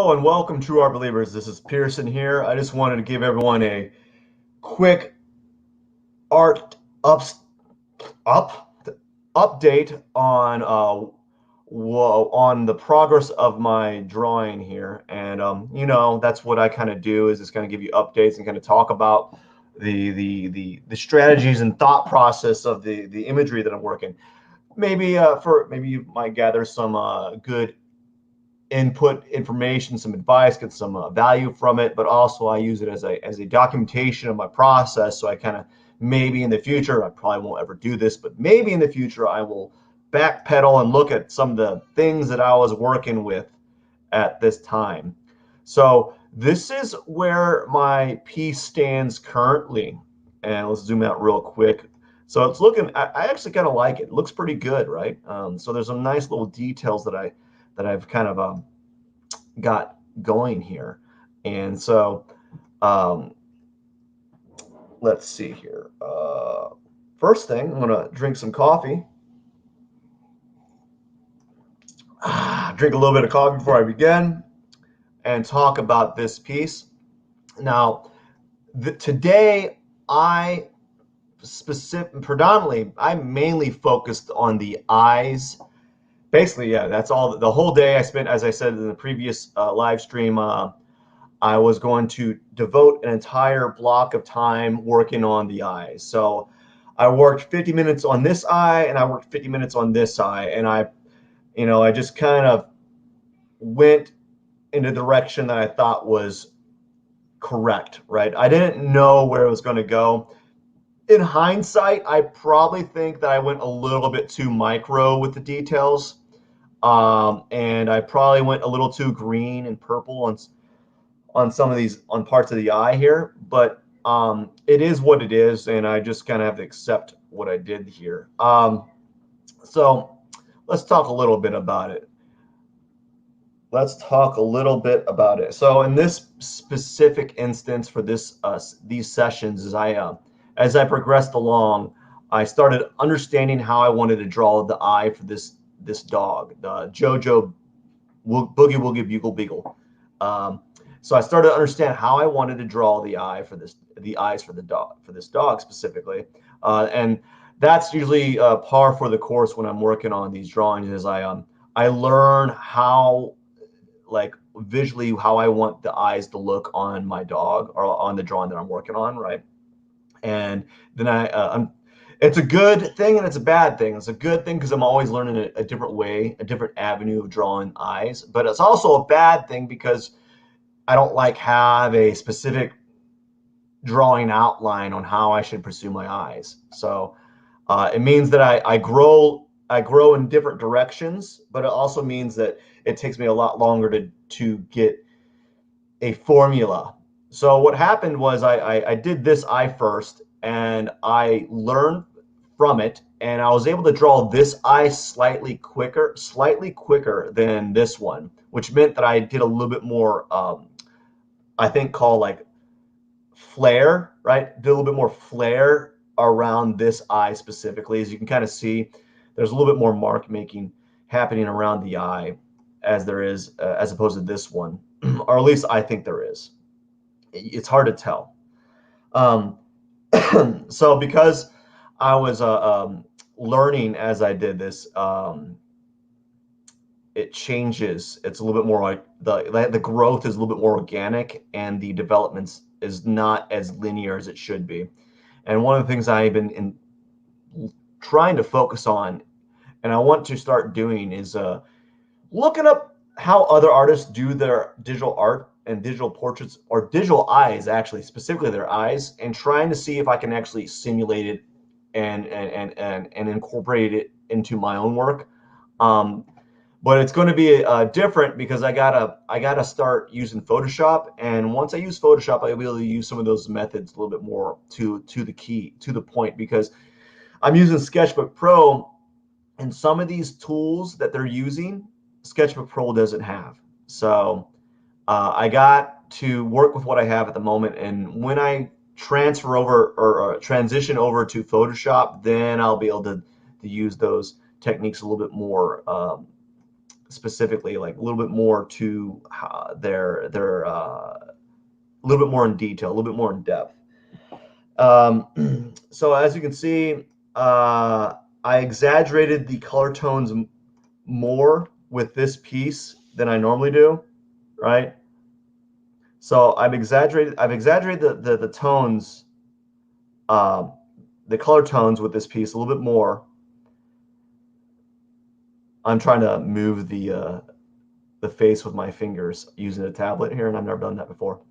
Hello and welcome, true art believers. This is Pearson here. I just wanted to give everyone a quick art ups, up update on on the progress of my drawing here. And that's what I kind of do is just kind of give you updates and kind of talk about the strategies and thought process of the imagery that I'm working. Maybe you might gather some good input information, some advice, get some value from it, but also I use it as a documentation of my process. So I kind of maybe in the future, I probably won't ever do this, but maybe in the future I will backpedal and look at some of the things that I was working with at this time. So this is where my piece stands currently. And let's zoom out real quick. So it's looking, I actually kind of like it. It looks pretty good, right? So there's some nice little details that I've kind of got going here. And so um, let's see here. First thing, I'm going to drink some coffee. Drink a little bit of coffee before I begin and talk about this piece. Now, today I I mainly focused on the eyes. Basically, yeah, that's all. The whole day I spent, as I said in the previous live stream, I was going to devote an entire block of time working on the eyes. So I worked 50 minutes on this eye and I worked 50 minutes on this eye. And I just kind of went in a direction that I thought was correct, right? I didn't know where it was going to go. In hindsight, I probably think that I went a little bit too micro with the details. And I probably went a little too green and purple on some of these on parts of the eye here, but it is what it is, and I just kind of have to accept what I did here. So let's talk a little bit about it. So in this specific instance for these sessions, as I progressed along, I started understanding how I wanted to draw the eye for this dog, the JoJo Boogie Woogie Bugle Beagle. So I started to understand how I wanted to draw the eyes for this dog specifically, and that's usually par for the course when I'm working on these drawings. Is I learn how, like, visually how I want the eyes to look on my dog or on the drawing that I'm working on, right? And then it's a good thing and it's a bad thing. It's a good thing because I'm always learning a different way, a different avenue of drawing eyes. But it's also a bad thing because I don't have a specific drawing outline on how I should pursue my eyes. So it means that I grow in different directions, but it also means that it takes me a lot longer to get a formula. So what happened was I did this eye first, and I learned from it, and I was able to draw this eye slightly quicker than this one, which meant that I did a little bit more, I think called like flare, right? Did a little bit more flare around this eye specifically. As you can kind of see, there's a little bit more mark making happening around the eye as there is, as opposed to this one, or at least I think there is. It's hard to tell. So because I was learning as I did this, it changes. It's a little bit more like the growth is a little bit more organic, and the development is not as linear as it should be. And one of the things I've been trying to focus on, and I want to start doing, is looking up how other artists do their digital art and digital portraits, or digital eyes, actually, specifically their eyes, and trying to see if I can actually simulate it and incorporate it into my own work. But it's going to be different because I gotta start using Photoshop, and once I use Photoshop, I'll be able to use some of those methods a little bit more to the point, because I'm using Sketchbook Pro, and some of these tools that they're using, Sketchbook Pro doesn't have. So I got to work with what I have at the moment, and when I transfer over or transition over to Photoshop, then I'll be able to use those techniques a little bit more specifically, like a little bit more to their a little bit more in detail, a little bit more in depth. So as you can see, I exaggerated the color tones more with this piece than I normally do, right? So I've exaggerated the tones, the color tones with this piece a little bit more. I'm trying to move the face with my fingers using a tablet here, and I've never done that before.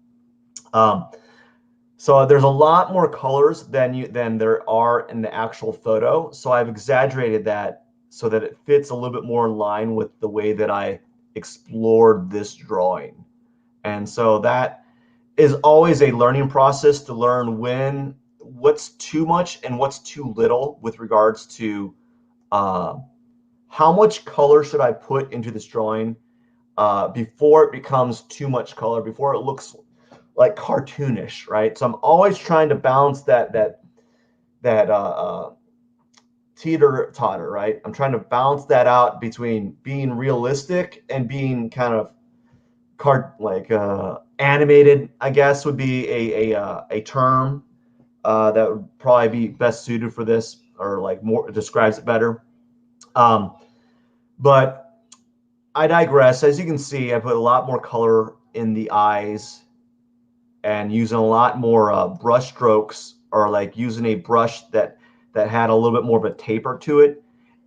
So there's a lot more colors than there are in the actual photo. So I've exaggerated that so that it fits a little bit more in line with the way that I explored this drawing. And so that is always a learning process to learn what's too much and what's too little with regards to how much color should I put into this drawing before it becomes too much color, before it looks like cartoonish, right? So I'm always trying to balance that teeter-totter, right? I'm trying to balance that out between being realistic and being kind of animated, I guess would be a term that would probably be best suited for this, or like more describes it better. But I digress. As you can see, I put a lot more color in the eyes and using a lot more brush strokes, or like using a brush that had a little bit more of a taper to it.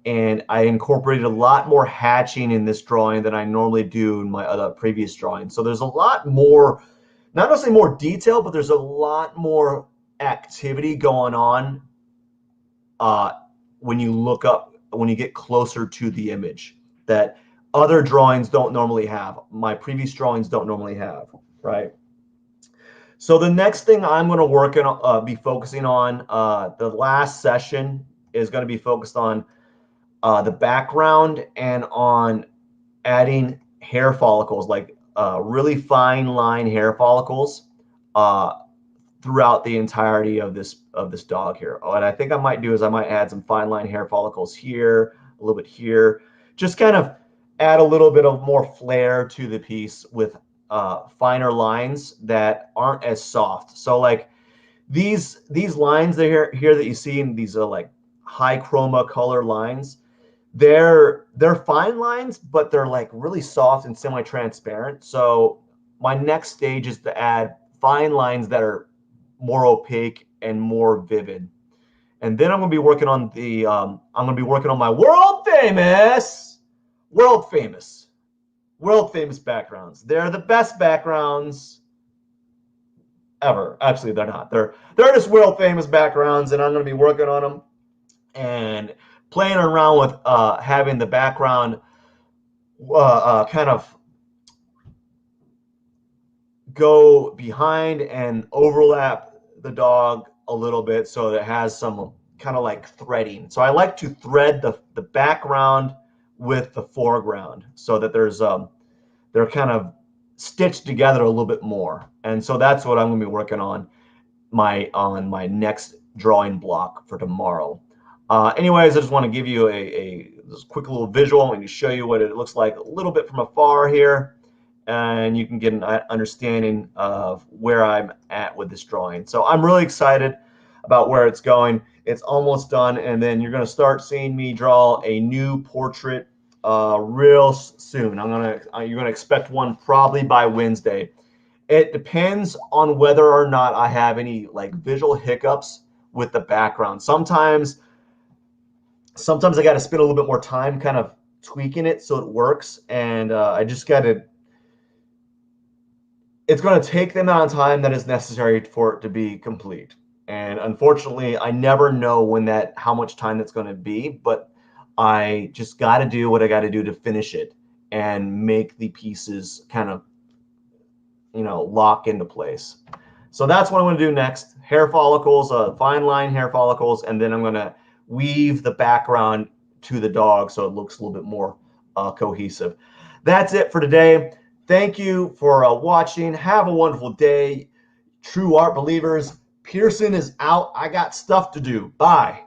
And I incorporated a lot more hatching in this drawing than I normally do in my other previous drawings. So there's a lot more, not necessarily more detail, but there's a lot more activity going on when you get closer to the image that other drawings don't normally have. My previous drawings don't normally have, right? So the next thing I'm going to be focusing on, the last session is going to be focused on the background and on adding hair follicles, like really fine line hair follicles throughout the entirety of this dog here. And I think I might do is I might add some fine line hair follicles here, a little bit here, just kind of add a little bit of more flair to the piece with finer lines that aren't as soft. So like these lines here that you see in these like high chroma color lines, they're fine lines, but they're like really soft and semi-transparent. So my next stage is to add fine lines that are more opaque and more vivid. And then I'm going to be working on my world famous backgrounds. They're the best backgrounds ever. Actually, they're not. They're just world famous backgrounds, and I'm going to be working on them and playing around with having the background kind of go behind and overlap the dog a little bit, so that it has some kind of like threading. So I like to thread the background with the foreground so that they're kind of stitched together a little bit more. And so that's what I'm going to be working on my next drawing block for tomorrow. Anyways, I just want to give you a quick little visual and show you what it looks like a little bit from afar here, and you can get an understanding of where I'm at with this drawing. So I'm really excited about where it's going. It's almost done, and then you're going to start seeing me draw a new portrait real soon. You're gonna expect one probably by Wednesday. It depends on whether or not I have any like visual hiccups with the background. Sometimes I got to spend a little bit more time kind of tweaking it so it works, and I just got to. It's going to take the amount of time that is necessary for it to be complete. And unfortunately, I never know how much time that's going to be, but I just got to do what I got to do to finish it and make the pieces kind of, lock into place. So that's what I'm going to do next. Hair follicles, fine line hair follicles, and then I'm going to weave the background to the dog so it looks a little bit more cohesive. That's it for today. Thank you for watching. Have a wonderful day. True art believers, Pearson is out. I got stuff to do. Bye.